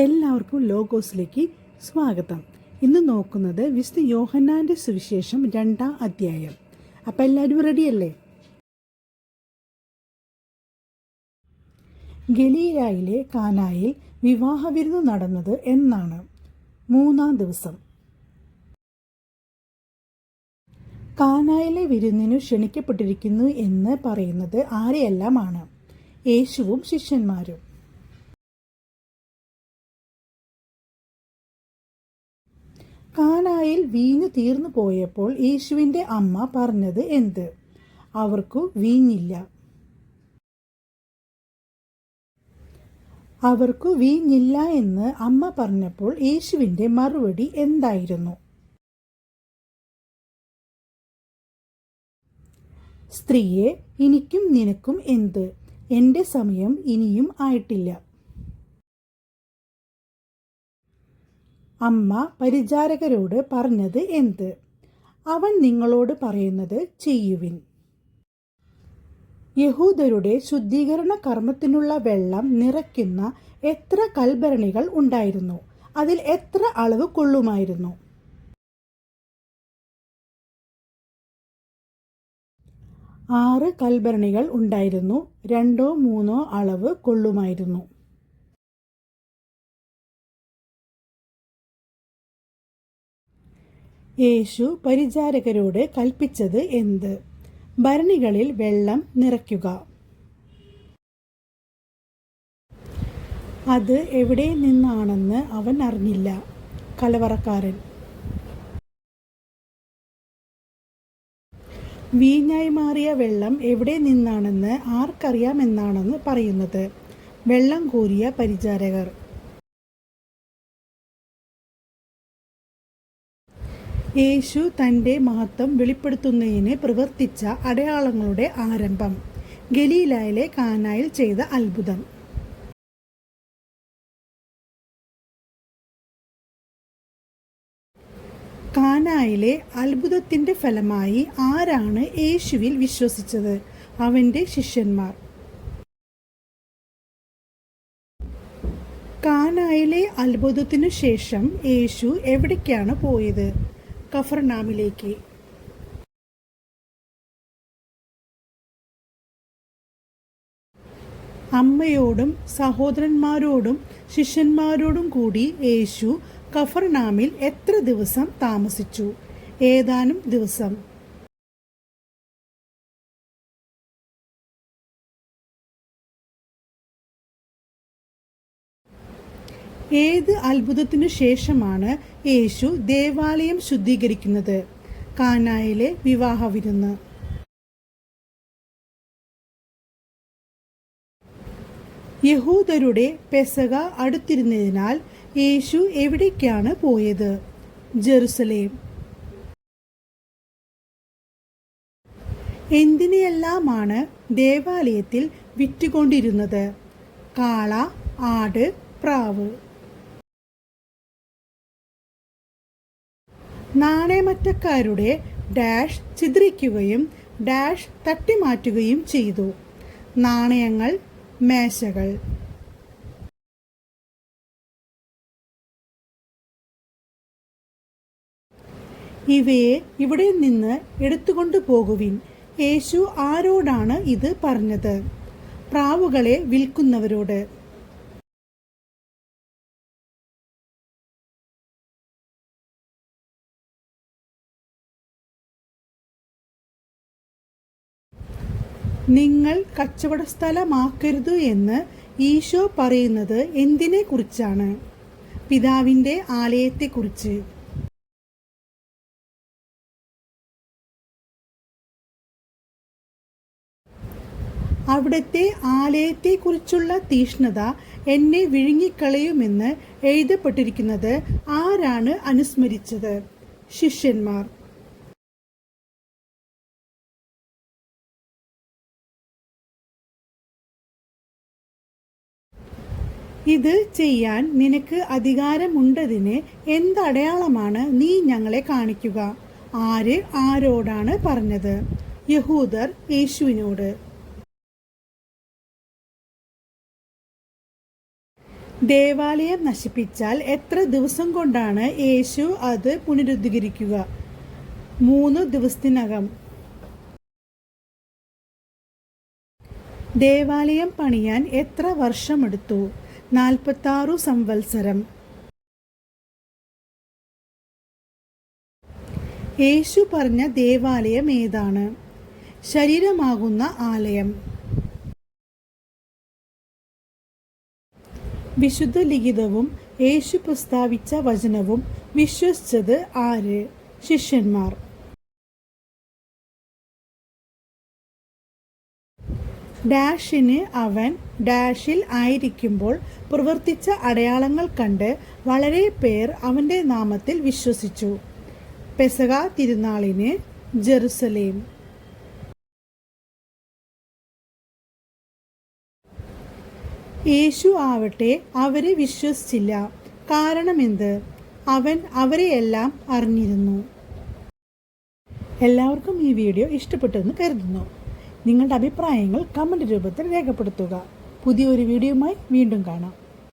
എല്ലാവർക്കും ലോഗോസിലേക്ക് സ്വാഗതം. ഇന്ന് നോക്കുന്നത് വിശുദ്ധ യോഹന്നാന്റെ സുവിശേഷം 2-ാം അധ്യായം. അപ്പം എല്ലാവരും റെഡിയല്ലേ? ഗലീലായിലെ കാനായിൽ വിവാഹ വിരുന്ന് നടന്നത് എന്നാണ്? 3-ാം ദിവസം. കാനായിലെ വിരുന്നിനു ക്ഷണിക്കപ്പെട്ടിരിക്കുന്നു എന്ന് പറയുന്നത് ആരെയെല്ലാമാണ്? യേശുവും ശിഷ്യന്മാരും. കാനായിൽ വീഞ്ഞു തീർന്നു പോയപ്പോൾ യേശുവിൻ്റെ അമ്മ പറഞ്ഞത് എന്ത്? അവർക്കു വീഞ്ഞില്ല. അവർക്കു വീഞ്ഞില്ല എന്ന് അമ്മ പറഞ്ഞപ്പോൾ യേശുവിൻ്റെ മറുപടി എന്തായിരുന്നു? സ്ത്രീയെ, എനിക്കും നിനക്കും എന്ത്? എൻ്റെ സമയം ഇനിയും ആയിട്ടില്ല. അമ്മ പരിചാരകരോട് പറഞ്ഞത് എന്ത്? അവൻ നിങ്ങളോട് പറയുന്നത് ചെയ്യുവിൻ. യഹൂദരുടെ ശുദ്ധീകരണ കർമ്മത്തിനുള്ള വെള്ളം നിറയ്ക്കുന്ന എത്ര കൽഭരണികൾ ഉണ്ടായിരുന്നു? അതിൽ എത്ര അളവ് കൊള്ളുമായിരുന്നു? 6 കൽഭരണികൾ ഉണ്ടായിരുന്നു. 2-3 അളവ് കൊള്ളുമായിരുന്നു. യേശു പരിചാരകരോട് കൽപ്പിച്ചത് എന്ത്? ഭരണികളിൽ വെള്ളം നിറയ്ക്കുക. അത് എവിടെ നിന്നാണെന്ന് അവൻ അറിഞ്ഞില്ല. കലവറക്കാരൻ. വീഞ്ഞായി മാറിയ വെള്ളം എവിടെ നിന്നാണെന്ന് ആർക്കറിയാമെന്നാണെന്ന് പറയുന്നത്? വെള്ളം കോരിയ പരിചാരകർ. യേശു തൻ്റെ മഹത്വം വെളിപ്പെടുത്തുന്നതിന് പ്രവർത്തിച്ച അടയാളങ്ങളുടെ ആരംഭം. ഗലീലായിലെ കാനായിൽ ചെയ്ത അത്ഭുതം. കാനായിലെ അത്ഭുതത്തിൻ്റെ ഫലമായി ആരാണ് യേശുവിൽ വിശ്വസിച്ചത്? അവൻ്റെ ശിഷ്യന്മാർ. കാനായിലെ അത്ഭുതത്തിനു ശേഷം യേശു എവിടേക്കാണ് പോയത്? കഫർനാമിലേക്ക്. അമ്മയോടും സഹോദരന്മാരോടും ശിഷ്യന്മാരോടും കൂടി യേശു കഫർനാമിൽ എത്ര ദിവസം താമസിച്ചു? ഏതാനും ദിവസം. ഏത് അത്ഭുതത്തിനു ശേഷമാണ് യേശു ദേവാലയം ശുദ്ധീകരിക്കുന്നത്? കാനായിലെ വിവാഹ വിരുന്ന്. യഹൂദരുടെ പെസഹ അടുത്തിരുന്നതിനാൽ യേശു എവിടേക്കാണ് പോയത്? ജെറുസലേം. എന്തിനെയെല്ലാമാണ് ദേവാലയത്തിൽ വിറ്റുകൊണ്ടിരുന്നത്? കാള, ആട്, പ്രാവ്. നാണയമറ്റക്കാരുടെ ഡാഷ് ചിത്രിക്കുകയും ഡാഷ് തട്ടിമാറ്റുകയും ചെയ്തു. നാണയങ്ങൾ, മേശകൾ. ഇവയെ ഇവിടെ നിന്ന് എടുത്തുകൊണ്ടു പോകുവിൻ. യേശു ആരോടാണ് ഇത് പറഞ്ഞത്? പ്രാവുകളെ വിൽക്കുന്നവരോട്. നിങ്ങൾ കച്ചവട സ്ഥലമാക്കരുത് എന്ന് ഈശോ പറയുന്നത് എന്തിനെ കുറിച്ചാണ്? പിതാവിൻ്റെ ആലയത്തെക്കുറിച്ച്. അവിടുത്തെ ആലയത്തെക്കുറിച്ചുള്ള തീഷ്ണത എന്നെ വിഴുങ്ങിക്കളയുമെന്ന് എഴുതപ്പെട്ടിരിക്കുന്നത് ആരാണ് അനുസ്മരിച്ചത്? ശിഷ്യന്മാർ. ഇത് ചെയ്യാൻ നിനക്ക് അധികാരമുണ്ടതിന് എന്തടയാളമാണ് നീ ഞങ്ങളെ കാണിക്കുക? ആര് ആരോടാണ് പറഞ്ഞത്? യഹൂദർ യേശുവിനോട്. ദേവാലയം നശിപ്പിച്ചാൽ എത്ര ദിവസം കൊണ്ടാണ് യേശു അത് പുനരുദ്ധരിക്കുക? 3 ദിവസത്തിനകം. ദേവാലയം പണിയാൻ എത്ര വർഷമെടുത്തു? 46 സംവത്സരം. യേശു പറഞ്ഞ ദേവാലയം ഏതാണ്? ശരീരമാകുന്ന ആലയം. വിശുദ്ധ ലിഖിതവും യേശു പ്രസ്താവിച്ച വചനവും വിശ്വസിച്ചത് ആര്? ശിഷ്യന്മാർ. ഡാഷിന് അവൻ ഡാഷിൽ ആയിരിക്കുമ്പോൾ പ്രവർത്തിച്ച അടയാളങ്ങൾ കണ്ട് വളരെ പേർ അവൻ്റെ നാമത്തിൽ വിശ്വസിച്ചു. പെസഹ തിരുനാളിന് ജെറുസലേം. യേശു ആവട്ടെ അവരെ വിശ്വസിച്ചില്ല. കാരണമെന്ത്? അവൻ അവരെയെല്ലാം അറിഞ്ഞിരുന്നു. എല്ലാവർക്കും ഈ വീഡിയോ ഇഷ്ടപ്പെട്ടെന്ന് കരുതുന്നു. നിങ്ങളുടെ അഭിപ്രായങ്ങൾ കമൻറ്റ് രൂപത്തിൽ രേഖപ്പെടുത്തുക. പുതിയൊരു വീഡിയോയുമായി വീണ്ടും കാണാം.